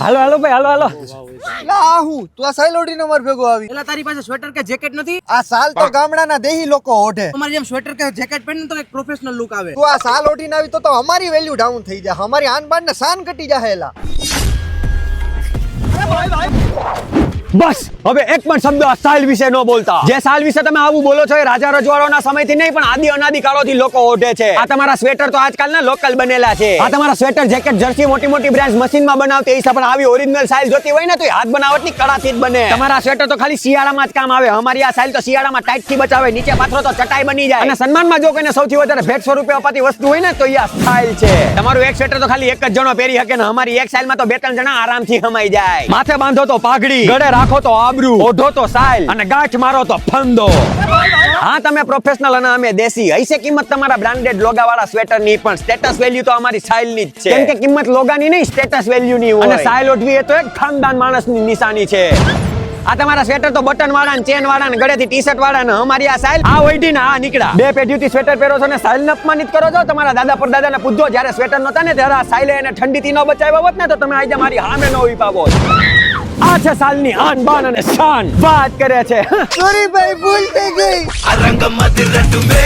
હાલો હાલો ભાઈ હાલો હાલો. લા હું તું આ સાઈલ ઓઢીને અમાર ભેગો આવી. એલા તારી પાસે સ્વેટર કે જેકેટ નથી? આ સાલ તો ગામડાના દેહી લોકો ઓઢે. તમારી જેમ સ્વેટર કે જેકેટ પહેરીને તો એક પ્રોફેશનલ લુક આવે. તું આ સાલ ઓઢીને આવી તો અમારી વેલ્યુ ડાઉન થઈ જાય, અમારી આન બાન ને શાન ઘટી જાય. એલા બસ હવે એક પણ શબ્દ આ સાલ વિશે ન બોલતા. જે સાલ વિશે તમે આવું બોલો છો એ રાજા રજવાડાના સમયથી નહીં પણ આદિ અનાદિ કાળોથી લોકો ઓઢે છે. આ તમારા સ્વેટર તો આજકાલના લોકલ બનેલા છે. આ તમારા સ્વેટર જેકેટ જર્સી મોટી મોટી બ્રાન્ડ મશીનમાં બનાવતી એ પણ આવી ઓરિજિનલ સાઇલ જોતી હોય ને તો હાથ બનાવટની કળાથી જ બને. તમારા સ્વેટર તો ખાલી શિયાળામાં જ કામ આવે. અમારી આ સાઇલ તો શિયાળામાં ટાઈટ થી બચાવે, નીચે પાથરો તો ચટાઈ બની જાય. અને સન્માનમાં જો કોઈને સૌથી વધારે ભેટ સ્વરૂપે અપાતી વસ્તુ હોય ને તો આ સાઇલ છે. તમારું એક સ્વેટર તો ખાલી એક જ જણો પહેરી શકે ને અમારી એક સાઇલમાં તો બે ત્રણ જણા આરામથી સમાઈ જાય. માથે બાંધો તો પાઘડી, ગળે રાખો તો આબરૂ, ઓઢો તો સાઇલ અને ગાંઠ મારો તો ફંદો. હા તમે પ્રોફેશનલ અને અમે દેશી. હૈસે કિંમત તમારા બ્રાન્ડેડ લોગા વાળા સ્વેટર ની પણ સ્ટેટસ વેલ્યુ તો અમારી સાઇલ ની જ છે. કેમ કે કિંમત લોગાની નહીં સ્ટેટસ વેલ્યુ ની હોય. અને સાઇલ ઓઢવી એ તો એક ખાનદાન માણસની નિશાની છે. આ તમારા સ્વેટર તો બટન વાળા ને ચેન વાળા ને ગળેથી ટી-શર્ટ વાળા ને અમારી આ સાઇલ આ ઓઢી ને આ નીકળ્યા. બે પેઢીથી સ્વેટર પહેરો છો ને સાઇલ ને અપમાનિત કરો છો. તમારા દાદા પરદાદા ને પૂછજો જ્યારે સ્વેટર નહોતા ને ત્યારે આ સાઇલે એને ઠંડીથી ન બચાવ્યા હોત ને તો તમે આજે મારી સામે ન ઉભા હોત. આ છે સાલની આન બાન અને શાન. વાત કરે છે સોરી ભાઈ, ભૂલ થઈ ગઈ. Arranca madera to me,